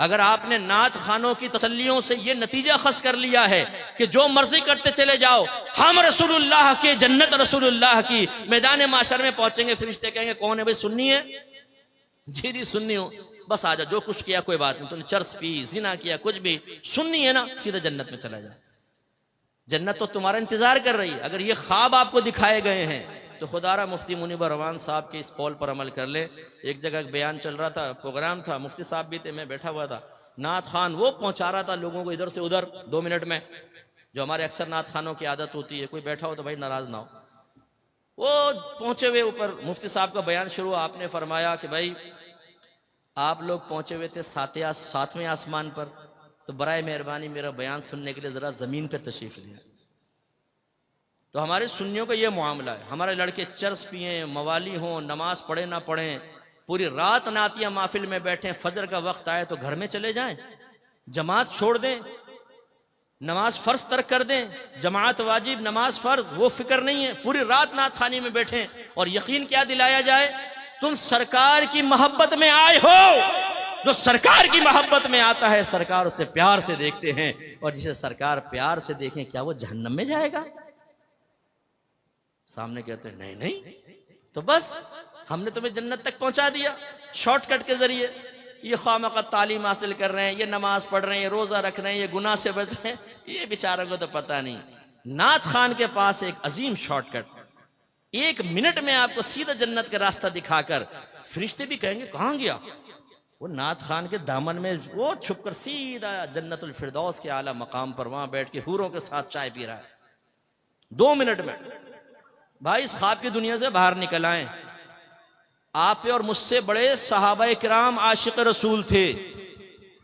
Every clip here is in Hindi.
अगर आपने नात खानों की तसल्लियों से ये नतीजा खस कर लिया है कि जो मर्जी करते चले जाओ, हम रसूलुल्लाह के, जन्नत रसूलुल्लाह की, मैदान माशर में पहुंचेंगे, फरिश्ते कहेंगे कौन है भाई, सुन्नी है? जी जी सुन्नी हूं, बस आ जा, जो कुछ किया कोई बात नहीं, तूने चर्स पी, जिना किया, कुछ भी, सुन्नी है ना, सीधे जन्नत में चला जा, जन्नत तो तुम्हारा इंतजार कर रही है। अगर ये ख्वाब आपको दिखाए गए हैं तो खुदारा मुफ्ती मुनीबर रवान साहब के इस कौल पर अमल कर ले। एक जगह बयान चल रहा था, प्रोग्राम था, मुफ्ती साहब भी थे, मैं बैठा हुआ था, नात खान वो पहुंचा रहा था लोगों को इधर से उधर 2 मिनट में, जो हमारे अक्सर नात खानों की आदत होती है, कोई बैठा हो तो भाई नाराज ना हो। वो पहुंचे हुए ऊपर मुफ्ती साहब का बयान शुरू, आपने फरमाया कि भाई आप लोग पहुंचे हुए थे 7वें आसमान पर, तो बराए मेहरबानी मेरा बयान सुनने के लिए जरा जमीन पर तशरीफ लिया। तो हमारे सुन्नियों का ये मामला है, हमारे लड़के चर्स पिए, मवाली हों, नमाज पढ़े ना पढ़ें, पूरी रात नातिया महफिल में बैठे, फजर का वक्त आए तो घर में चले जाएं, जमात छोड़ दें, नमाज फर्ज तर्क कर दें, जमात वाजिब नमाज फर्ज, वो फिक्र नहीं है, पूरी रात नात खानी में बैठे, और यकीन क्या दिलाया जाए, तुम सरकार की मोहब्बत में आए हो। जो सरकार की मोहब्बत में आता है सरकार उसे प्यार से देखते हैं, और जिसे सरकार प्यार से देखें क्या वो जहन्नम में जाएगा? सामने कहते हैं नहीं नहीं, तो बस हमने तुम्हें जन्नत तक पहुंचा दिया शॉर्टकट के जरिए। ये खामखा तालीम हासिल कर रहे हैं, ये नमाज पढ़ रहे हैं, ये रोजा रख रहे हैं, ये गुनाह से बच रहे हैं, ये बेचारों को तो पता नहीं। नात खान के पास एक अजीम शॉर्टकट, 1 मिनट में आपको सीधा जन्नत का रास्ता दिखाकर, फरिश्ते भी कहेंगे कहां गया वो, नात खान के दामन में वो छुपकर सीधा जन्नतुल फिरदौस के आला मकाम पर वहां बैठ के हूरों के साथ चाय पी रहा है 2 मिनट में। भाई इस ख्वाब की दुनिया से बाहर निकल आए। आप पे और मुझसे बड़े सहाबाए किराम आशिक रसूल थे,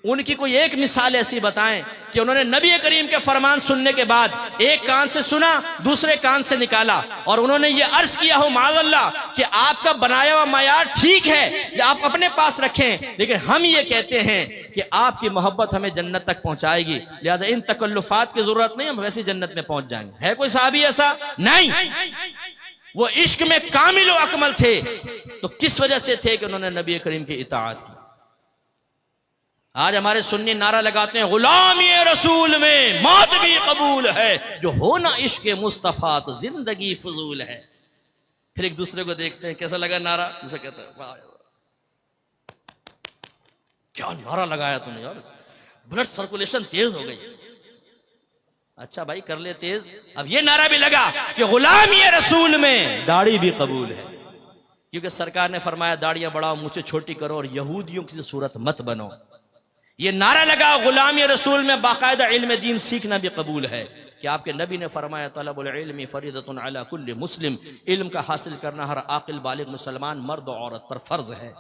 उनकी कोई एक मिसाल ऐसी बताएं कि उन्होंने नबी करीम के फरमान सुनने के बाद एक कान से सुना, दूसरे कान से निकाला, और उन्होंने ये अर्ज किया हो माज़अल्लाह कि आपका बनाया हुआ मायार ठीक है, ये आप अपने पास रखें, लेकिन हम ये कहते हैं कि आपकी मोहब्बत हमें जन्नत तक पहुंचाएगी, लिहाजा इन तकल्लुफात की जरूरत नहीं, हम वैसे जन्नत में पहुंच जाएंगे। है कोई साहबी ऐसा? नहीं। वो इश्क में कामिल व अकमल थे, तो किस वजह से थे कि उन्होंने नबी करीम की इताअत की। आज हमारे सुन्नी नारा लगाते हैं गुलामी रसूल में मौत भी कबूल है, जो हो ना इश्क मुस्तफा तो जिंदगी फजूल है। फिर एक दूसरे को देखते हैं कैसा लगा नारा, दूसरा कहता है वाह क्या नारा लगाया तूने यार, ब्लड सर्कुलेशन तेज हो गई। अच्छा भाई कर ले तेज। अब ये नारा भी लगा कि गुलामी रसूल में दाढ़ी भी कबूल है, क्योंकि सरकार ने फरमाया दाढ़ियां बढ़ाओ, मुझे छोटी करो, और यहूदियों की सूरत मत बनो। ये नारा लगा गुलामी रसूल में बाकायदा इल्म दीन सीखना भी कबूल है, कि आपके नबी ने फरमाया तलबुल इल्मी फरीदतुन अला कुल्ली मुस्लिम, इल्म का हासिल करना हर आकिल बालिग मुसलमान मर्द और औरत पर फर्ज है।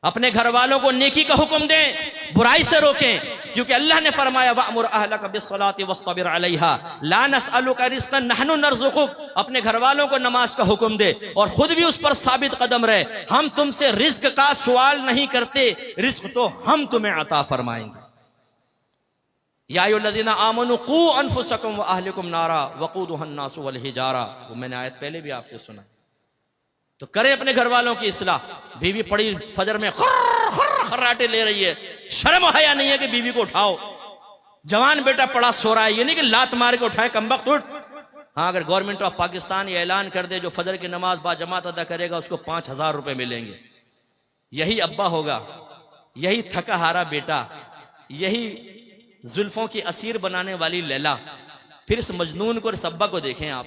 अपने घर वालों को नेकी का हुक्म दें, बुराई से रोकें, क्योंकि अल्लाह ने फरमाया वअमुर अहलक बिस्सलाति वस्तबिर अलैहा ला नसअलुका रिज़्क़न नहनु नरज़ुकुक। अपने घर वालों को नमाज का हुक्म दे और खुद भी उस पर साबित कदम रहे। हम तुमसे रिज्क का सवाल नहीं करते, रिज्क तो हम तुम्हें अता फरमाएंगे। या अय्युहल्लज़ीना आमनू क़ू अनफुसकुम व अहलिकुम नारा वक़ूदुहन नासु वल हिजारा, वो मैंने आयत पहले भी आपको सुना। तो करें अपने घर वालों की इस्लाह। बीवी पड़ी फजर में खर्राटे ले रही है, शर्म हया नहीं है कि बीवी को उठाओ। जवान बेटा पड़ा सो रहा है, ये नहीं कि लात मार के उठाए कमबख्त उठ। हाँ, अगर गवर्नमेंट ऑफ पाकिस्तान ये ऐलान कर दे जो फजर की नमाज बाजमात अदा करेगा उसको 5000 रुपए मिलेंगे, यही अब्बा होगा, यही थका हारा बेटा, यही जुल्फों की असीर बनाने वाली लैला। फिर इस मजनून को, इस अब्बा को देखें आप,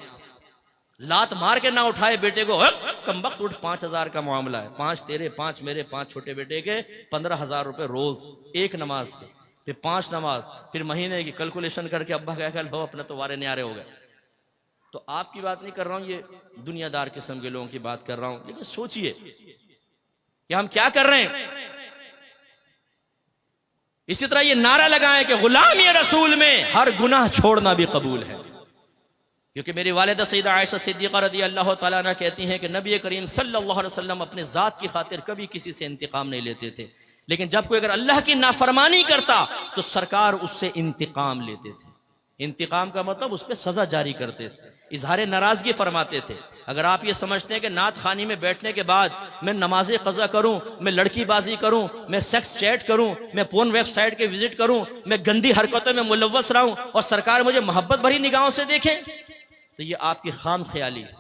लात मार के ना उठाए बेटे को, कमबख्त उठ, 5000 का मामला है, 5 तेरे 5 मेरे 5 छोटे बेटे के 15000 रुपए रोज, एक नमाज के, फिर 5 नमाज, फिर महीने की कैलकुलेशन करके अब्बा क्या कल हो अपने तो वारे न्यारे हो गए। तो आपकी बात नहीं कर रहा हूं, ये दुनियादार किस्म के लोगों की बात कर रहा हूं। लेकिन सोचिए कि हम क्या कर रहे हैं। इसी तरह ये नारा लगाएं कि गुलामी रसूल में हर गुनाह छोड़ना भी कबूल है, क्योंकि मेरी वालिदा सैयदा आयशा सिद्दीक़ा रज़ी अल्लाह तआला अन्हा कहती हैं कि नबी करीम सल्लल्लाहु अलैहि वसल्लम अपने ज़ात की खातिर कभी किसी से इंतकाम नहीं लेते थे, लेकिन जब कोई अगर अल्लाह की नाफरमानी करता तो सरकार उससे इंतकाम लेते थे। इंतकाम का मतलब उस पर सजा जारी करते थे। इजहार नाराजगी फरमाते थे। अगर आप ये समझते हैं कि नात खानी में बैठने के बाद मैं नमाज कज़ा करूं, मैं लड़कीबाजी करूं, मैं सेक्स चैट करूं, मैं पोर्न वेबसाइट के विजिट करूं, मैं गंदी हरकतों में मुलव्वस रहूं और सरकार मुझे मोहब्बत भरी निगाहों से देखे, तो ये आपकी खाम ख्याली है।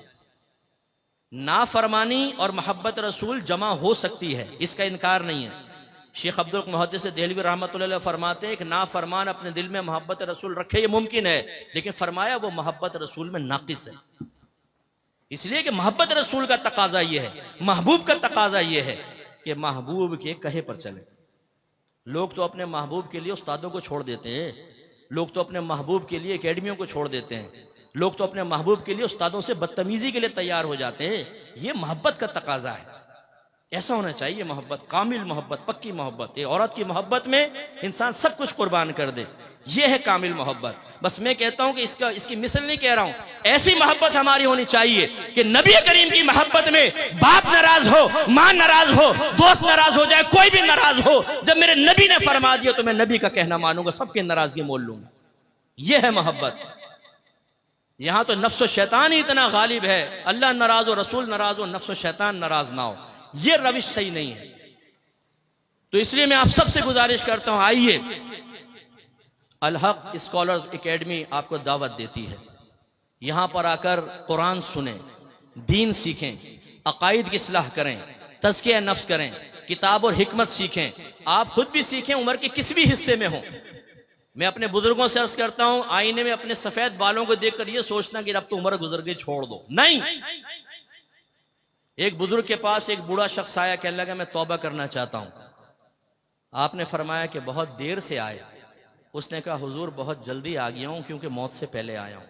नाफरमानी और मोहब्बत रसूल जमा हो सकती है, इसका इनकार नहीं है। शेख अब्दुल मुहद्दिस देहलवी रहमतुल्लाह अलैह फरमाते हैं कि नाफरमान अपने दिल में मोहब्बत रसूल रखे, ये मुमकिन है, लेकिन फरमाया वो मोहब्बत रसूल में नाकिस है। इसलिए कि मोहब्बत रसूल का तकाजा ये है, महबूब का तकाजा ये है कि महबूब के कहे पर चले। लोग तो अपने महबूब के लिए उस्तादों को छोड़ देते हैं, लोग तो अपने महबूब के लिए एकेडमियों को छोड़ देते हैं, लोग तो अपने महबूब के लिए उस्तादों से बदतमीजी के लिए तैयार हो जाते हैं। ये मोहब्बत का तकाजा है, ऐसा होना चाहिए मोहब्बत, कामिल मोहब्बत, पक्की मोहब्बत। ये औरत की मोहब्बत में इंसान सब कुछ कुर्बान कर दे, ये है कामिल मोहब्बत। बस मैं कहता हूं कि इसकी मिसल नहीं कह रहा हूं, ऐसी मोहब्बत हमारी होनी चाहिए कि नबी करीम की मोहब्बत में बाप नाराज हो, मां नाराज हो, दोस्त नाराज हो जाए, कोई भी नाराज हो, जब मेरे नबी ने फरमा दिया तो मैं नबी का कहना मानूंगा, सबकी नाराजगी मोल लूंगा। यह है मोहब्बत। यहां तो नफ्स शैतान ही इतना गालिब है, अल्लाह नाराज हो, रसूल नाराज हो, नफ्स शैतान नाराज ना हो, यह रविश सही नहीं है। तो इसलिए मैं आप सबसे गुजारिश करता हूं, आइए, अल हक स्कॉलर्स एकेडमी आपको दावत देती है, यहां पर आकर कुरान सुने, दीन सीखें, अकायद की इस्लाह करें, तज़किया नफ्स करें, किताब और हिकमत सीखें, आप खुद भी सीखें, उम्र के किसी भी हिस्से में हो। मैं अपने बुजुर्गों से अर्ज करता हूं, आईने में अपने सफेद बालों को देखकर यह सोचना कि अब तो उम्र गुजर गई, छोड़ दो, नहीं। एक बुजुर्ग के पास एक बूढ़ा शख्स आया, कहने लगा मैं तौबा करना चाहता हूं। आपने फरमाया कि बहुत देर से आए। उसने कहा हुजूर बहुत जल्दी आ गया हूं क्योंकि मौत से पहले आया हूं।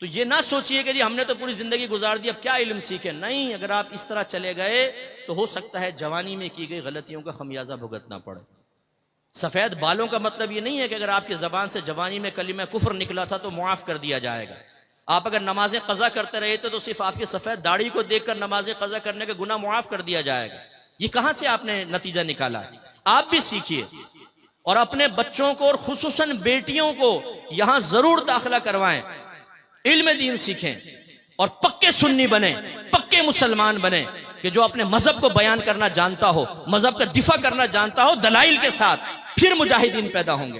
तो ये ना सोचिए कि जी हमने तो पूरी जिंदगी गुजार दी, अब क्या इल्म सीखे, नहीं। अगर आप इस तरह चले गए तो हो सकता है जवानी में की गई गलतियों का खमियाजा भुगतना पड़े। सफेद बालों का मतलब ये नहीं है कि अगर आपकी जबान से जवानी में कलिमा कुफ्र निकला था तो मुआफ कर दिया जाएगा। आप अगर नमाजें कज़ा करते रहे थे तो सिर्फ आपकी सफेद दाढ़ी को देखकर नमाजें कज़ा करने का गुनाह मुआफ कर दिया जाएगा। ये कहां से आपने नतीजा निकाला? आप भी सीखिए और अपने बच्चों को और खुसूसन बेटियों को यहां जरूर दाखिला करवाएं, इल्म दीन सीखें और पक्के सुन्नी बने, पक्के मुसलमान बने कि जो अपने मजहब को बयान करना जानता हो, मजहब का दिफा करना जानता हो दलाइल के साथ, फिर मुजाहिदीन पैदा होंगे।